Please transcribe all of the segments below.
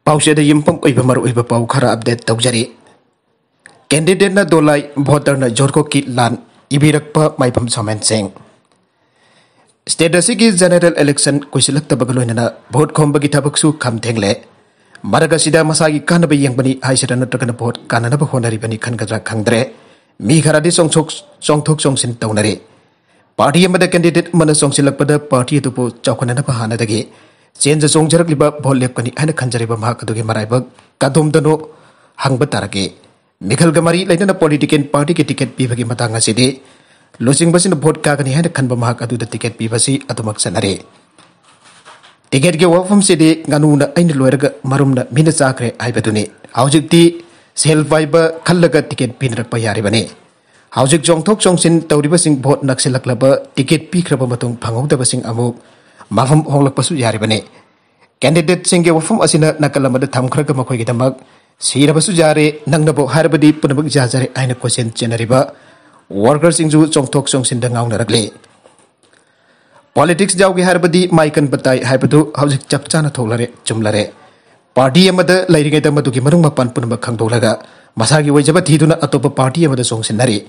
Pauseda yimpam oibamar oiba pau khara update tawjari. Candidate na dolai voter na jorko ki lan ibirakpa maipam samen sing. State asigi general election kuisilak tabagaloy na vote khombagi tabaksu kham thengle. Maraga sida masagi kanaba yangbani haisira natragana vote kanana ba honari bani khangadra khangdre. Mi kharadi songthok songsin tawnari. Party amada candidate mana songsilakpada party atupo chawkhanana ba hanadagi. Change songjarak liba vote lepkani ana khanjariba mahakadugi maraibag kadumdano hangba tarage. Mikhal gamari lainana political party ke ticket pibagi matanga sidi losing basin vote kagani hana khanba mahakadu da ticket pibasi atumak sanare. Ticket ke wafam sidi ganuna aina loiraga marumna mina chakre aibaduni. Haujikti sel vibe khallaga ticket pinrakpa yaribani. Haujik jongthok jongsin tawriba sing vote naksilaklaba ticket pikraba matung phangawdaba sing amuk mafam honglakpasu yaribani. Candidate singge wafam asina nakalamada thamkhraga makhoi gidamak sirabasu jare nangnabo harbadi punabak jajare aina question chenariba workers singju chongthok chongsin da ngawnaragli. Politics jawgi harbadi maikan batai haibadu haujik chapchana tholare chumlare. Party amada lairigaida madugi marung mapan punabak khangdolaga masagi wajaba thiduna atopa party amada songsinari.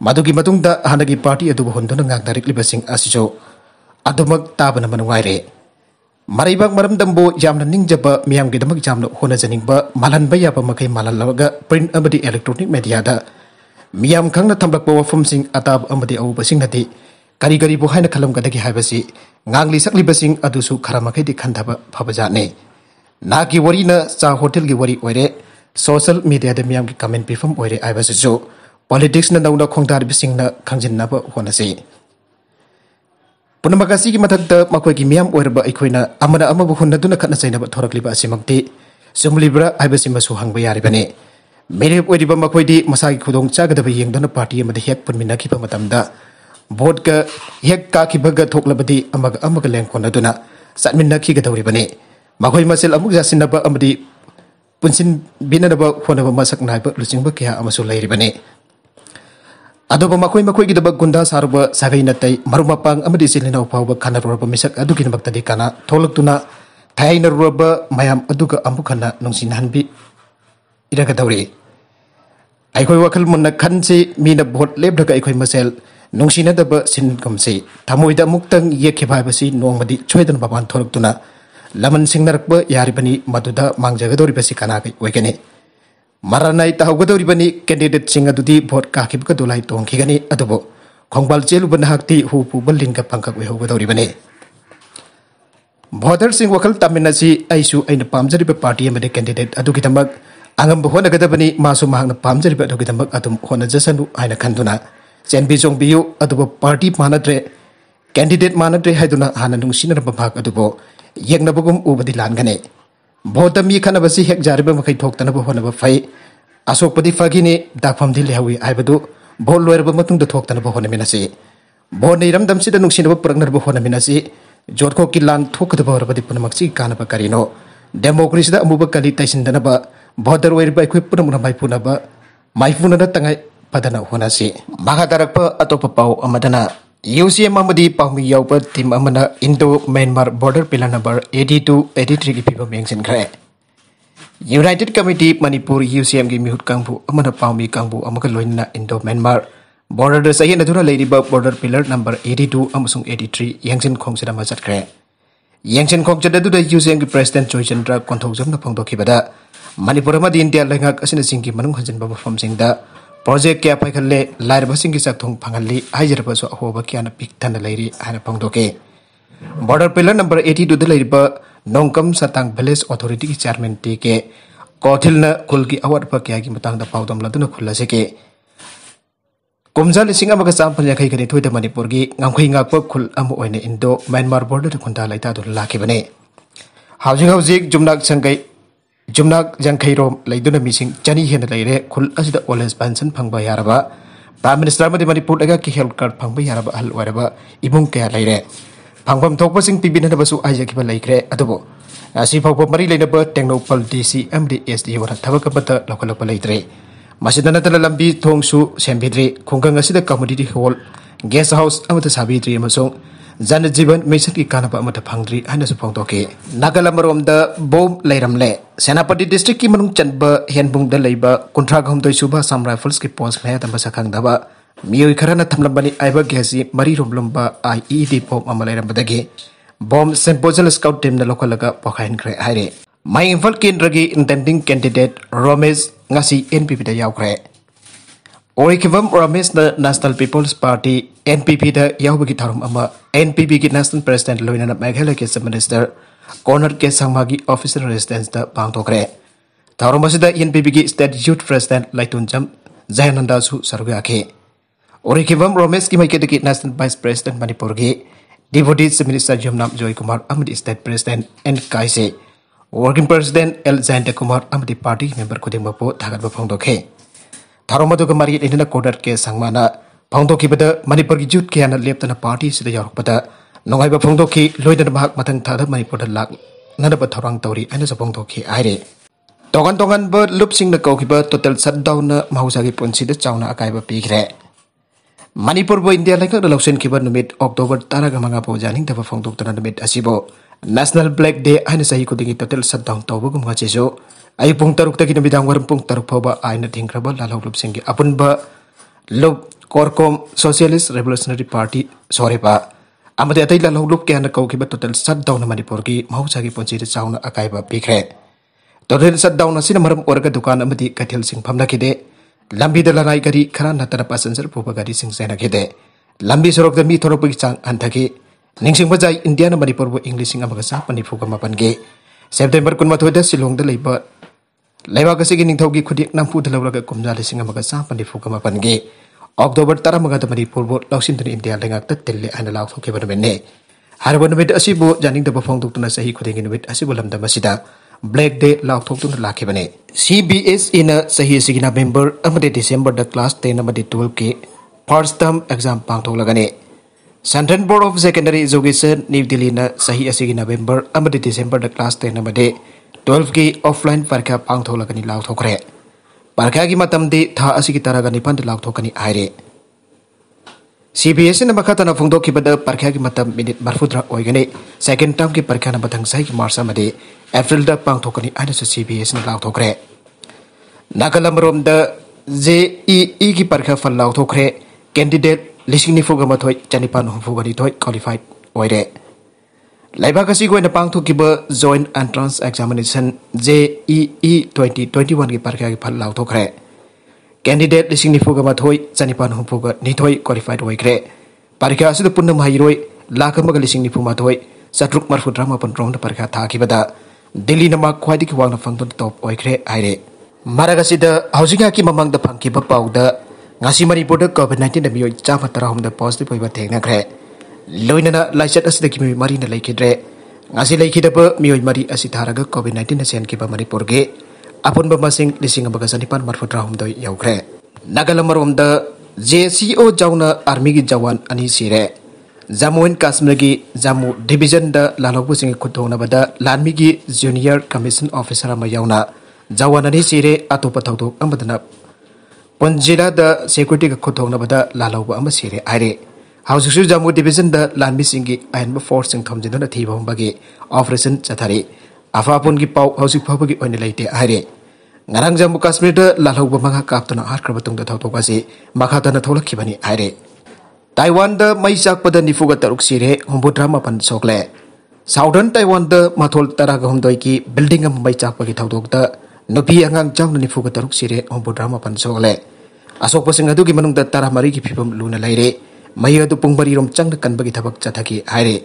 Madugi matungda hanagi party adu hondona ngangdarikliba sing asijo adumak tabana manungaire. Maribak maram dambo jamna ningjaba miyam gidamak jamna hona janingba malan bayaba makai malan lawaga print amadi electronic media da miyam khangna thambakba wafam sing atab amadi awba sing nati kari kari bo haina khalam gadagi haibasi ngangli sakli basing adusu kharamakei di khandaba phabajane nagi wari na cha hotel gi wari oire social media da miyam gi comment pifam oire aibasijo politics na nauna khongdar bising na khangjinna ba honase. Punamagasi ki mathakta makoi ki miyam oirba aikoina amana amabu hunnaduna khatna chainaba thorakliba asimakti sumlibra aibasimasu hangba yaribane. Mere oiriba makoi di masagi khudong chagadaba yengdana party amada hek punmina khiba matamda vote ka hek ka khibaga thoklabadi amaga lengkhonaduna satminna khigadawribane. Makoi masel amuk jasinaba amadi punsin binanaba khonaba masak naiba luchingba kya amasu lairibane. Adoba makoi gidaba gunda sarba sagai natai marumapang amadi silina upawba khana ruraba misak adugi nabaktadi kana tholaktuna thaina ruraba mayam aduga amukhana nungsinhanbi iragadawri. Aikoi wakal munna khanse mina vote lebdaga aikoi masel nungsinadaba sinkamse thamoida muktang yekhibhaibasi nongmadi choidan baban tholaktuna laman singnarakba yaribani maduda mangjagadori basi kana kai oigani. Maranai tahawgadori bani candidate singa dudi vote kakibka dolai tongkhigani adubo khongbal cheluban hakti hupu ballinga pangkak wehawgadori bani. Voter sing wakal taminasi aisu aina pamjariba party amade candidate adugidamak angam honagadabani masu mahangna pamjariba adugidamak adum honajasanu aina khanduna chenbi jongbiyu adubo party manadre candidate manadre haiduna hana nungsinarba bhag adubo yegnabagum ubadi langane. Vote mi khanabasi hek jariba makai thoktanaba honaba fai asokpadi fagini dakpham di lehawi aibadu vote loiraba matungda thoktanaba honaminasi vote neiram damsida nungsinaba puraknarba honaminasi jotko ki lan thokadaba horabadi punamakchi kanaba karino democracy da amuba kali taisindanaba voter oirba ekhoi punamuna maipunaba maipunana tangai padana honasi. Makadarakpa atopa pau amadana UCM amadi pangmi yaupa team amana Indo-Myanmar border pillar number 82-83 ki pipa mengsin khare. United Committee Manipur UCM ki mihut kangbu amana pangmi kangbu amaka loina Indo-Myanmar border da sahi nadura leiriba border pillar number 82 amasung 83 yangsin khongsida majat khare. Yangsin khongsida du da UCM ki president Choi Chandra konthokjam na phangdokhibada Manipur amadi India lengak asina singki manung hanjinba mafam singda project kya paikhalle lairba singi sakthong phangalli haijirba so ahoba kyana pikthana lairi hana phangdoke. Border pillar number 82 da lairiba nongkam satang village authority ki chairman te ke kothilna kulki award pa kya ki matangda paudam laduna khullase ke kumjal singa maga champal yakhai gani thoida Manipur gi ngangkhoi ngakpa khul amu oine Indo Myanmar border khunda laita dur lakhibane. Haujik Jumnak Jankairom Laiduna missing Jani Hen Laire, Kul Asida Oles Banson Pangba Yaraba, Prime Minister of the Manipur Agaki Health Card Pangba Yaraba Al Waraba, Ibunke Laire, Pangam Topasing Pibinabasu Ayakiba Lake Adobo, Asipa Mari Lenaba, Technopal DC, MDSD or Tabakabata Local Latre, Masidana Lambi Tongsu, Sambidri, Kungang Asida Community Hall, Guest House, Amata Sabitri Amazon, जन जीवन mission की कानब अमत फंगद्री हाइनसु फोंदोके नागालमरोमदा बोम लैरमले सेनापति district की मनुंग चनब हेनबुंगदा लैबा कुंट्रा गहमदोय सुबा साम rifles की post में तंबा सखंगदबा मियोय खरना थमलंबनी आइबा गेसी मरी रोमलंबा आईईडी बोम अमा लैरमबदगी बोम सेंपोजल स्काउट टीम न लोकलगा पखाइनख्रे हाइरे माय इंफल केंद्रगी intending candidate Ramesh ngasi NPP da yaukre Orikibam Ramesh the National People's Party NPP da yaubagi tharum ama NPP ki National President Loinana Meghalaya ke Minister Corner ke Sangmagi Official Residence da pangtokre tharum asida NPP ki State Youth President Laitunjam Zayananda su sarugake Orikibam Ramesh ki maike ki National Vice President Manipur ki Deputy Minister Jumnam Joy Kumar amadi State President N Kaise Working President L. Zainta Kumar amadi party member kuding mapo thagat bapongdoke. Tharomadu kamari inina koder ke sangmana pongdoki bada Manipur ki jut ke ana leptana party sida yorok bada nongai bapongdoki loidan bahak matang thada Manipur da lak nada ba thorang tauri ana sapongdoki aire. Tongan ba lupsing na kauki ba total shutdown na mahusagi punsi da chauna akai ba pikre. Manipur bo India like na lawsen ki ba numit October taraga manga po janing da bapongdok tana numit asibo. National Black Day aina sahi kudingi total shutdown tawbugum ngacheso ay pung taruk taki na bidang waram pung taruk phoba aina thingraba Lalhouba singi apun ba lob korkom Socialist Revolutionary Party sore pa amade atai Lalhouba ke ana kauki ba total shutdown na Manipur ki mahusagi ponchi de chauna akai ba pikre total shutdown na sina maram orga dukan amadi kathil sing phamna kide lambi da lanai gari khara natara passenger phoba gari sing sena kide lambi sorok da mi thorok bi chang anthaki Ningsing bajai India na Manipur bo English nga magasa panifuga mapange September kun mathoda Silong da leiba leiba kasi gi ningthau gi khudik nampu dhalawraga kumja lising magasa panifuga mapange October tara magada Manipur bo lausin tun India lengak ta telle ana law thoke banamene harba numit asibo janing da bafong tuk tuna sahi khuding numit asibo lamda masida Black Day law thok tun lakhe bane CBS in a sahi sigina November amade December da class 10 amade 12 ke first term exam pangthok lagane Central Board of Secondary Education New Delhi na sahi asigi November amadi December da class 10 amade 12 ki offline parkha pangtholagani law thokre parkha gi matam de tha asigi taraga nipan de law thokani aire CBS na makata na phungdo ki bada parkha gi matam minute barfudra oigane second term ki parkha na bathang sai ki March amade April da pangthokani aina sa CBS na law thokre Nagalamrom da JEE ki parkha fal law thokre candidate Lising ni fuga mathoi chanipan humfuga ni thoi qualified oire Laiba kasi go na pangtho kiba joint entrance examination JEE 2021 ki parkha ki phal law thokre candidate lising ni fuga mathoi chanipan humfuga ni thoi qualified oikre parkha asu punna mairoi lakamaga lising ni fuma thoi satruk marfutra ma panrong da parkha tha kibada Delhi na ma khwai di wang na phangton top oikre aire maragasi da hausinga ki mamang da phangki ba pauda ngasi Manipur da COVID-19 da miyoi chama tarahum da positive oiba thengna kre loinana laichat asida ki miyoi mari na laikidre ngasi laikida ba miyoi mari asi tharaga COVID-19 na sen ki ba Manipur ge apun ba masing lising abaga sanipan marfutrahum doi yaukre Nagalamrom da JCO jauna army gi jawan ani sire Jammu and Kashmir gi Jammu division da Lalhouba sing khutona bada lanmi gi junior commission officer ama yauna jawan ani sire atopa thautok amadana Punjila da security ka khuthong na bada Lalhouba ama sire aire Hausu Jammu division da lanmi singi ayan ba force sing thomjin na thiba bagi operation chathari afapun gi pau hausu phabu gi oine laite aire ngarang Jammu Kashmir da Lalhouba manga kaptana har krabatung da thautok ase makata na tholak khibani aire Taiwan da mai chak pada nifuga taruk sire humbudra mapan sokle Southern Taiwan da mathol taraga humdoi ki building am mai chak pagi thautok da Nupi angang jang ni fuga taruk sire humbudra mapan sokle Asok pasing adu ki manung da tara mari ki phibam luna laire mai adu pungbari rom chang da kanbagi thabak chathaki aire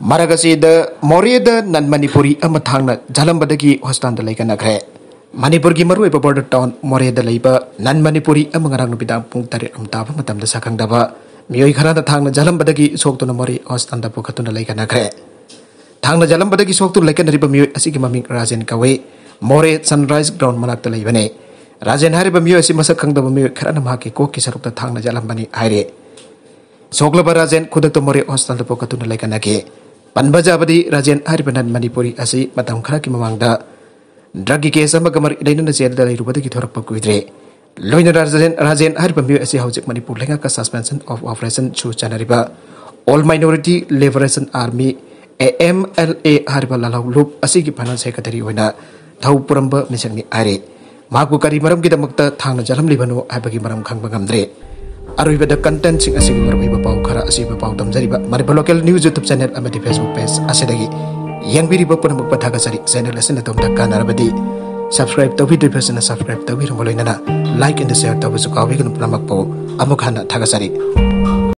maragasi da Moria da nan Manipuri ama thangna jalambadagi hostan da laikana khre Manipur ki maru eba border town Moria da laiba nan Manipuri ama ngarang nu bidang pung tare am taba matam da sakang daba miyoi khara da thangna jalambadagi soktuna mori hostan da pukatuna laikana khre thangna jalambadagi soktu laikana riba miyoi asigi maming Rajen kawe More Sunrise Ground manakta laibane Rajen hariba miyoi asi masak khangdaba miyoi khara na mahaki kokki sarukta thangna jalambani aire Soklaba Rajen khudakta More hostan da pukatuna laikana ke Panbajabadi Rajen hariba nan Manipuri asi matam khara ki mamangda Dragi case ama gamar idaina jail da lairubada ki thorak pakuidre Loina Rajen hariba miyoi asi haujik Manipur lenga ka suspension of operation chu chanariba All Minority Liberation Army AMLA hariba Lalhouba asigi Finance Secretary oina thau puramba misangni are maku kari maram gidamakta thangna jalam libano habagi maram khangba ngamdre aroiba the content sing asigi maram pau khara asiba pau tamjariba mariba local news YouTube channel amadi Facebook page asidagi yang biri bapun pathaga sari channel asina tomta kanarabadi subscribe to video person subscribe to video moloinana like and share to busu kawi kun plamak po amukhana thaga sari